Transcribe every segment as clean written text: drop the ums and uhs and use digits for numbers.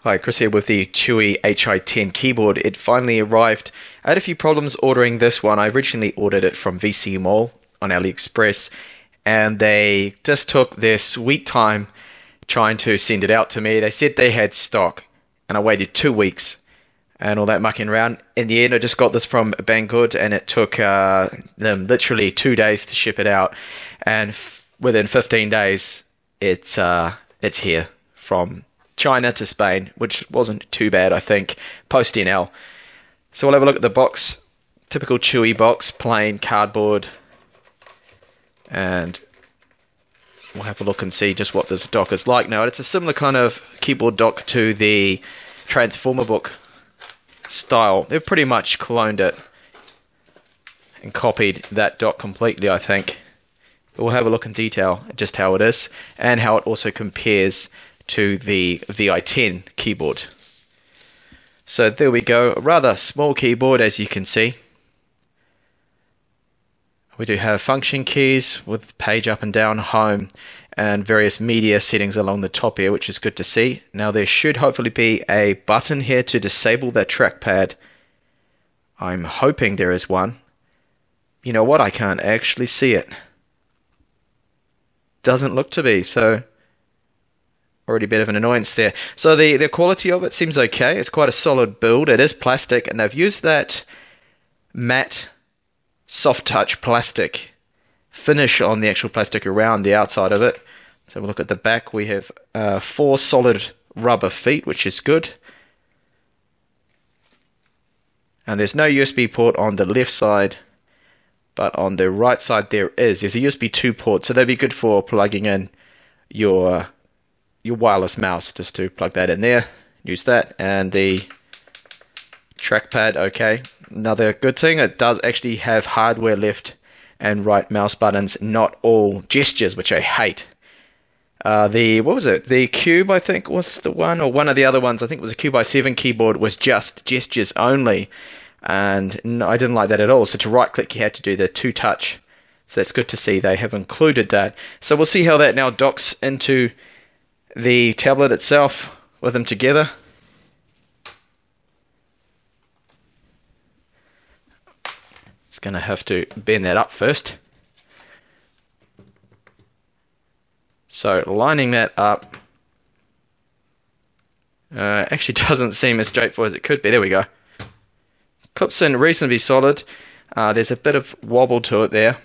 Hi, Chris here with the Chuwi Hi10 keyboard. It finally arrived. I had a few problems ordering this one. I originally ordered it from VC Mall on AliExpress, and they just took their sweet time trying to send it out to me. They said they had stock, and I waited 2 weeks and all that mucking around. In the end, I just got this from Banggood, and it took them literally 2 days to ship it out, and within 15 days, it's here from China to Spain, which wasn't too bad, I think, post NL. So we'll have a look at the box. Typical Chuwi box, plain cardboard, and we'll have a look and see just what this dock is like. Now, it's a similar kind of keyboard dock to the Transformer book style. They've pretty much cloned it and copied that dock completely, I think. But we'll have a look in detail at just how it is and how it also compares to the VI10 keyboard. So there we go, a rather small keyboard, as you can see. We do have function keys with page up and down, home, and various media settings along the top here, which is good to see. Now there should hopefully be a button here to disable that trackpad. I'm hoping there is one. You know what, I can't actually see it. Doesn't look to be, so already a bit of an annoyance there. So the quality of it seems okay. It's quite a solid build. It is plastic, and they've used that matte soft touch plastic finish on the actual plastic around the outside of it. So we'll look at the back. We have 4 solid rubber feet, which is good. And there's no USB port on the left side, but on the right side there is. There's a USB 2 port, so that'd be good for plugging in your wireless mouse, just to plug that in there, use that. And the trackpad, okay, another good thing, it does actually have hardware left and right mouse buttons, not all gestures, which I hate. What was it, the Cube, I think was the one, or one of the other ones, I think it was a Cube i7 keyboard, was just gestures only, and no, I didn't like that at all. So to right click you had to do the 2 touch, so that's good to see they have included that. So we'll see how that now docks into the tablet itself with them together. Just going to have to bend that up first. So lining that up actually doesn't seem as straightforward as it could be. There we go. Clips in reasonably solid. There's a bit of wobble to it there.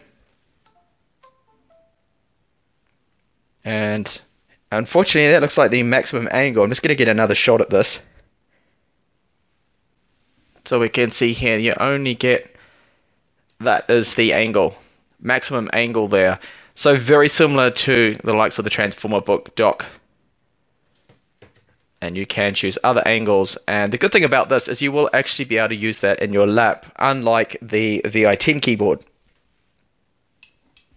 And unfortunately, that looks like the maximum angle. I'm just going to get another shot at this. So we can see here, you only get, that is the angle. Maximum angle there. So very similar to the likes of the Transformer book dock. And you can choose other angles. And the good thing about this is you will actually be able to use that in your lap, unlike the VI10 keyboard,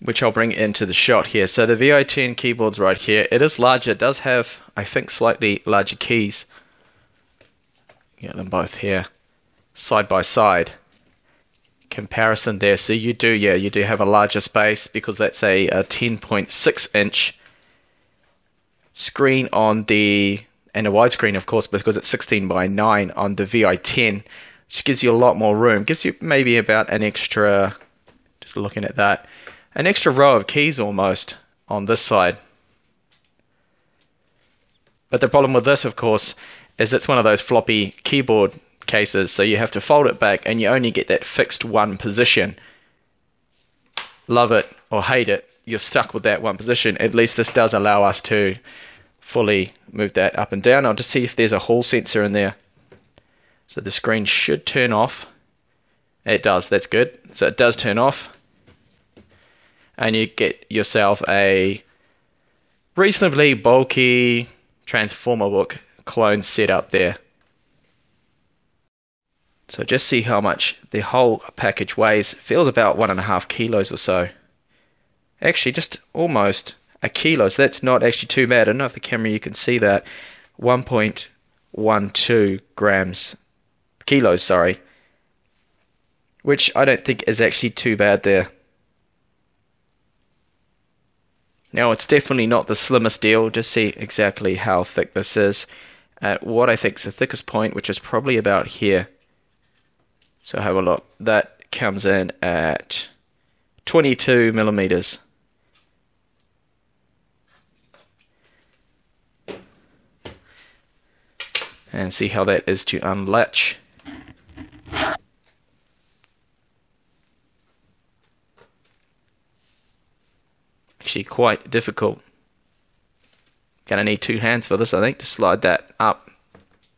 which I'll bring into the shot here. So the VI10 keyboard's right here. It is larger. It does have, I think, slightly larger keys. Get them both here, side by side. Comparison there. So you do have a larger space, because that's a 10.6 inch screen on the, and a widescreen of course, because it's 16 by 9 on the VI10, which gives you a lot more room. Gives you maybe about an extra, just looking at that, an extra row of keys almost on this side. But the problem with this, of course, is it's one of those floppy keyboard cases, so you have to fold it back and you only get that fixed one position. Love it or hate it, you're stuck with that one position. At least this does allow us to fully move that up and down. I'll just see if there's a hall sensor in there. So the screen should turn off. It does, that's good. So it does turn off. And you get yourself a reasonably bulky Transformer book clone setup there. So just see how much the whole package weighs. It feels about 1.5 kilos or so. Actually, just almost a kilo, so that's not actually too bad. I don't know if the camera you can see that. 1.12 kilos, sorry. Which I don't think is actually too bad there. Now it's definitely not the slimmest deal. Just see exactly how thick this is. at what I think is the thickest point, which is probably about here. So have a look. That comes in at 22 millimeters. And see how that is to unlatch. Actually quite difficult. Gonna need 2 hands for this, I think, to slide that up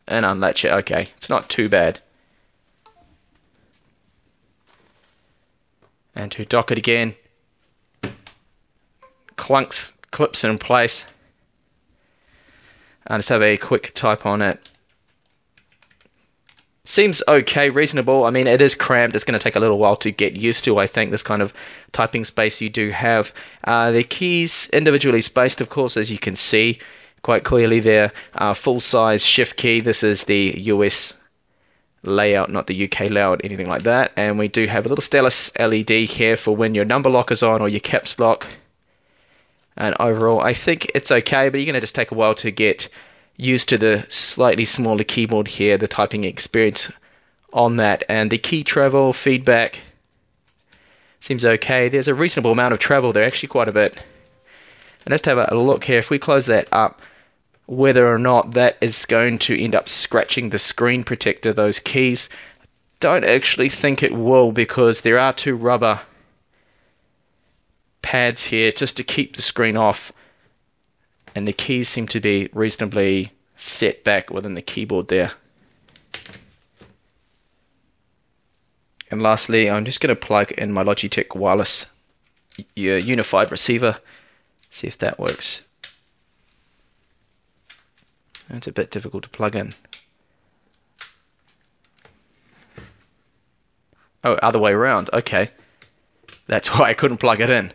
and unlatch it. Okay, it's not too bad. And to dock it again, clips it in place. I'll just have a quick type on it. Seems okay, reasonable. I mean, it is cramped. It's going to take a little while to get used to, I think, this kind of typing space you do have. The keys individually spaced, of course, as you can see quite clearly there. Full-size shift key. This is the US layout, not the UK layout, anything like that. And we do have a little stylus LED here for when your number lock is on or your caps lock. And overall, I think it's okay, but you're going to just take a while to get used to the slightly smaller keyboard here, the typing experience on that. And the key travel feedback seems okay. There's a reasonable amount of travel there, actually quite a bit. And let's have a look here. If we close that up, whether or not that is going to end up scratching the screen protector, those keys, don't actually think it will, because there are 2 rubber pads here just to keep the screen off, and the keys seem to be reasonably set back within the keyboard there. And lastly, I'm just going to plug in my Logitech wireless unified receiver, see if that works. It's a bit difficult to plug in. Oh, other way around. Okay, that's why I couldn't plug it in.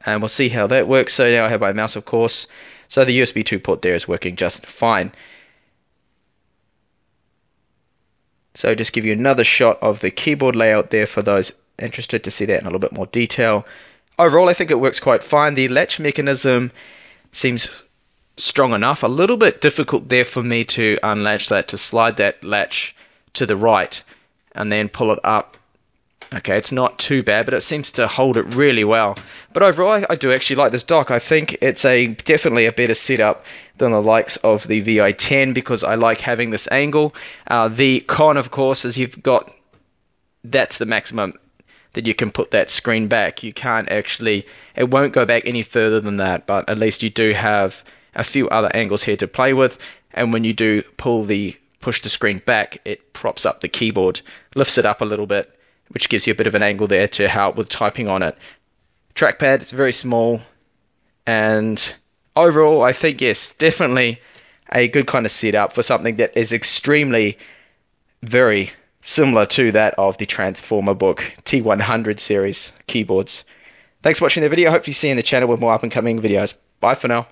And we'll see how that works. So now I have my mouse, of course. So the USB 2 port there is working just fine. So just give you another shot of the keyboard layout there for those interested to see that in a little bit more detail. Overall, I think it works quite fine. The latch mechanism seems strong enough. A little bit difficult there for me to unlatch that, to slide that latch to the right and then pull it up. Okay, it's not too bad, but it seems to hold it really well. But overall, I do actually like this dock. I think it's definitely a better setup than the likes of the VI10, because I like having this angle. The con, of course, is that's the maximum that you can put that screen back. You can't actually, it won't go back any further than that, but at least you do have a few other angles here to play with. And when you do push the screen back, it props up the keyboard, lifts it up a little bit, which gives you a bit of an angle there to help with typing on it. Trackpad, it's very small, and overall, I think, yes, definitely a good kind of setup for something that is extremely, very similar to that of the Transformer Book T100 series keyboards. Thanks for watching the video. I hope you see you in the channel with more up and coming videos. Bye for now.